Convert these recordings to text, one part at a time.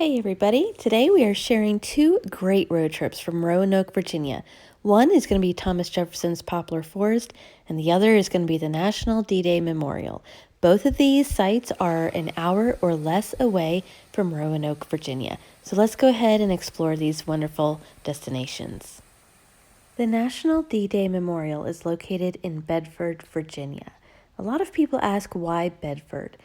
Hey everybody, today we are sharing two great road trips from Roanoke, Virginia. One is going to be Thomas Jefferson's Poplar Forest, and the other is going to be the National D-Day Memorial. Both of these sites are an hour or less away from Roanoke, Virginia. So let's go ahead and explore these wonderful destinations. The National D-Day Memorial is located in Bedford, Virginia. A lot of people ask why Bedford.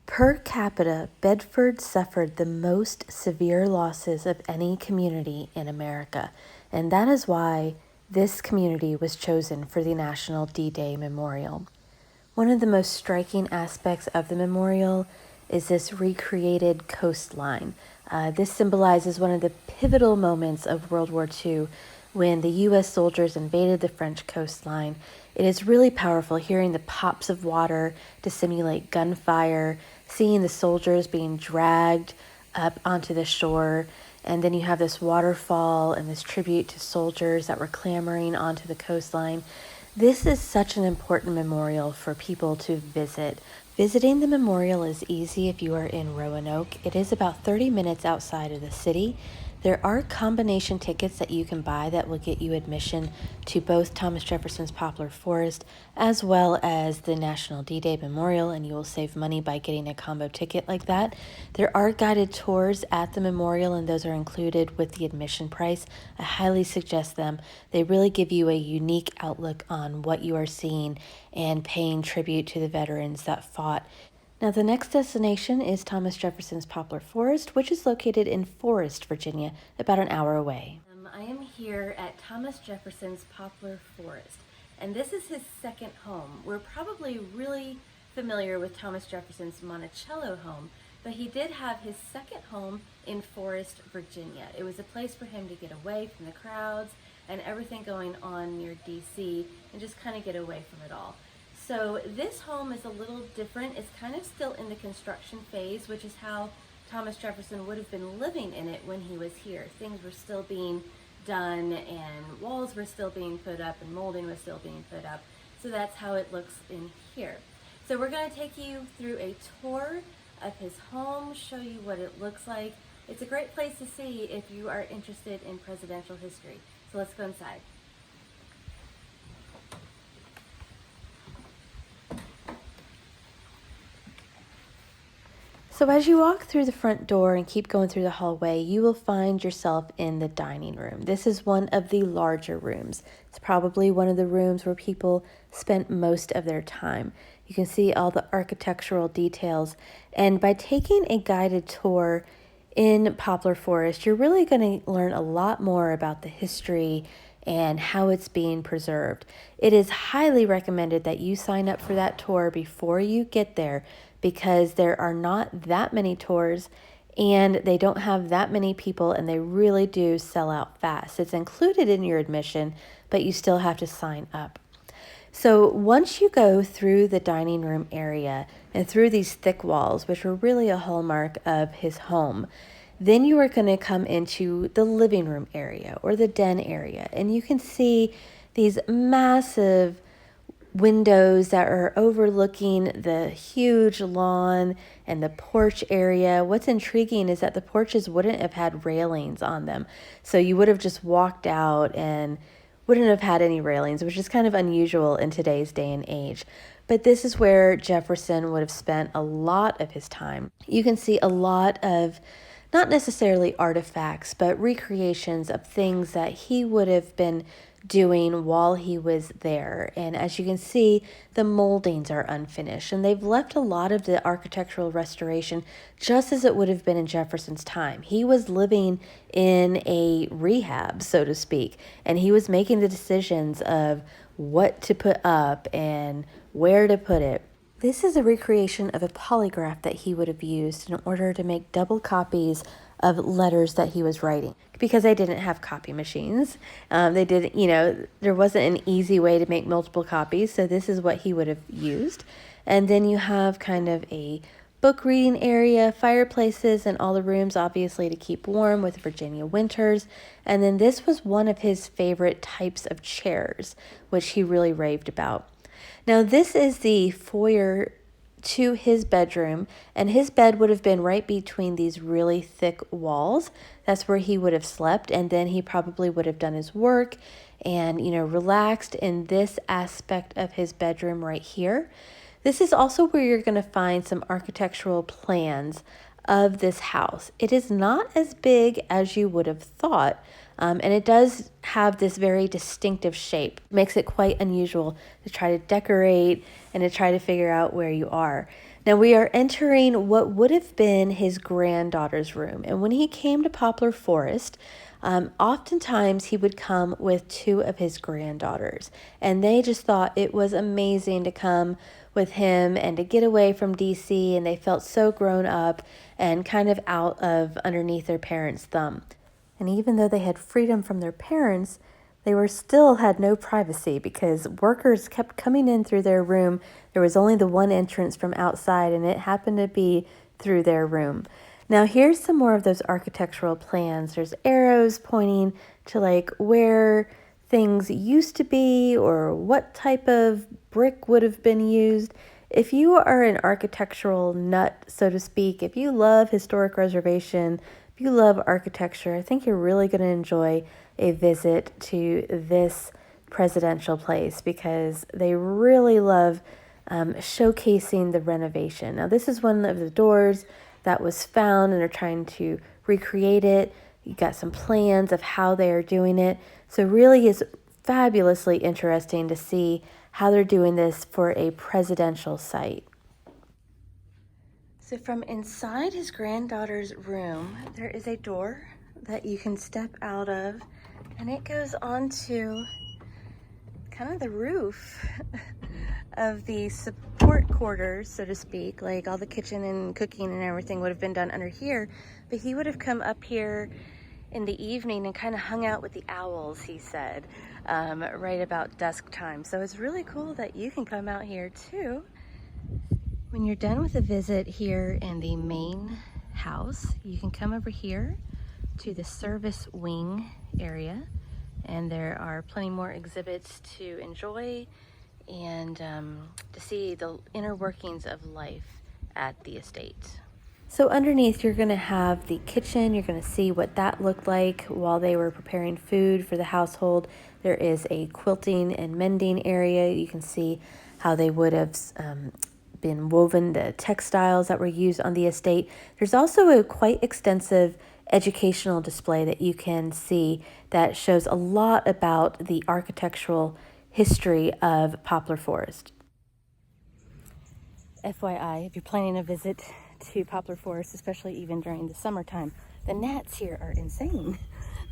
Per capita, Bedford suffered the most severe losses of any community in America, and that is why this community was chosen for the National D-Day Memorial. One of the most striking aspects of the memorial is this recreated coastline. This symbolizes one of the pivotal moments of World War II when the U.S. soldiers invaded the French coastline. It is really powerful hearing the pops of water to simulate gunfire, seeing the soldiers being dragged up onto the shore, and then you have this waterfall and this tribute to soldiers that were clamoring onto the coastline. This is such an important memorial for people to visit. Visiting the memorial is easy if you are in Roanoke. It is about 30 minutes outside of the city. There are combination tickets that you can buy that will get you admission to both Thomas Jefferson's Poplar Forest as well as the National D-Day Memorial, and you will save money by getting a combo ticket like that. There are guided tours at the memorial, and those are included with the admission price. I highly suggest them. They really give you a unique outlook on what you are seeing and paying tribute to the veterans that fought. Now, the next destination is Thomas Jefferson's Poplar Forest, which is located in Forest, Virginia, about an hour away. I am here at Thomas Jefferson's Poplar Forest, and this is his second home. We're probably really familiar with Thomas Jefferson's Monticello home, but he did have his second home in Forest, Virginia. It was a place for him to get away from the crowds and everything going on near DC and just kind of get away from it all. So this home is a little different. It's kind of still in the construction phase, which is how Thomas Jefferson would have been living in it when he was here. Things were still being done and walls were still being put up and molding was still being put up. So that's how it looks in here. So we're going to take you through a tour of his home, show you what it looks like. It's a great place to see if you are interested in presidential history. So let's go inside. So as you walk through the front door and keep going through the hallway, you will find yourself in the dining room. This is one of the larger rooms. It's probably one of the rooms where people spent most of their time. You can see all the architectural details. And by taking a guided tour in Poplar Forest, you're really going to learn a lot more about the history and how it's being preserved. It is highly recommended that you sign up for that tour before you get there, because there are not that many tours and they don't have that many people, and they really do sell out fast. It's included in your admission, but you still have to sign up. So once you go through the dining room area and through these thick walls, which were really a hallmark of his home, then you are going to come into the living room area or the den area, and you can see these massive windows that are overlooking the huge lawn and the porch area. What's intriguing is that the porches wouldn't have had railings on them. So you would have just walked out and wouldn't have had any railings, which is kind of unusual in today's day and age. But this is where Jefferson would have spent a lot of his time. You can see a lot of not necessarily artifacts, but recreations of things that he would have been doing while he was there. And as you can see, the moldings are unfinished, and they've left a lot of the architectural restoration just as it would have been in Jefferson's time. He was living in a rehab, so to speak, and he was making the decisions of what to put up and where to put it. This is a recreation of a polygraph that he would have used in order to make double copies of letters that he was writing, because they didn't have copy machines. They didn't, there wasn't an easy way to make multiple copies. So this is what he would have used. And then you have kind of a book reading area, fireplaces in all the rooms, obviously to keep warm with Virginia winters. And then this was one of his favorite types of chairs, which he really raved about. Now, this is the foyer to his bedroom, and his bed would have been right between these really thick walls. That's where he would have slept, and then he probably would have done his work and, relaxed in this aspect of his bedroom right here. This is also where you're going to find some architectural plans of this house. It is not as big as you would have thought, and it does have this very distinctive shape. Makes it quite unusual to try to decorate and to try to figure out where you are. Now we are entering what would have been his granddaughter's room, and when he came to Poplar Forest, oftentimes he would come with two of his granddaughters, and they just thought it was amazing to come with him and to get away from DC, and they felt so grown up and kind of out of underneath their parents' thumb. And even though they had freedom from their parents, they were still had no privacy because workers kept coming in through their room. There was only the one entrance from outside, and it happened to be through their room. Now here's some more of those architectural plans. There's arrows pointing to like where things used to be or what type of brick would have been used. If you are an architectural nut, so to speak, if you love historic preservation, if you love architecture, I think you're really going to enjoy a visit to this presidential place because they really love showcasing the renovation. Now, this is one of the doors that was found, and they're trying to recreate it. You got some plans of how they are doing it. So really is fabulously interesting to see how they're doing this for a presidential site. So from inside his granddaughter's room, there is a door that you can step out of, and it goes onto kind of the roof of the support quarters, so to speak. Like all the kitchen and cooking and everything would have been done under here, but he would have come up here in the evening and kind of hung out with the owls, he said, right about dusk time. So it's really cool that you can come out here too. When you're done with a visit here in the main house, you can come over here to the service wing area, and there are plenty more exhibits to enjoy and to see the inner workings of life at the estate. So underneath you're going to have the kitchen. You're going to see what that looked like while they were preparing food for the household. There is a quilting and mending area. You can see how they would have been woven, the textiles that were used on the estate. There's also a quite extensive educational display that you can see that shows a lot about the architectural history of Poplar Forest. FYI, if you're planning a visit to Poplar Forest, especially even during the summertime, the gnats here are insane.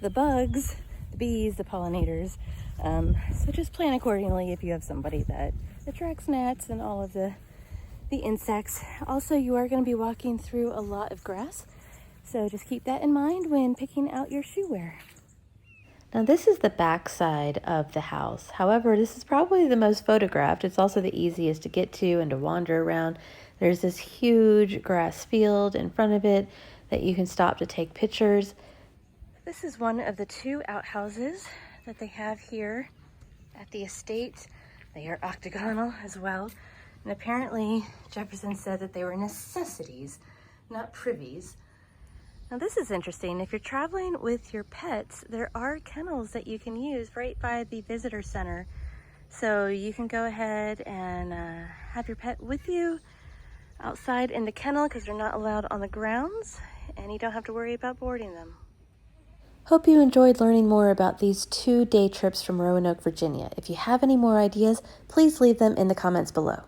The bugs, the bees, the pollinators. So just plan accordingly if you have somebody that attracts gnats and all of the insects. Also, you are going to be walking through a lot of grass, so just keep that in mind when picking out your shoe wear. Now this is the back side of the house. However, this is probably the most photographed. It's also the easiest to get to and to wander around. There's this huge grass field in front of it that you can stop to take pictures. This is one of the two outhouses that they have here at the estate. They are octagonal as well. And apparently Jefferson said that they were necessities, not privies. Now this is interesting. If you're traveling with your pets, there are kennels that you can use right by the visitor center. So you can go ahead and have your pet with you outside in the kennel because they're not allowed on the grounds, and you don't have to worry about boarding them. Hope you enjoyed learning more about these 2-day trips from Roanoke, Virginia. If you have any more ideas, please leave them in the comments below.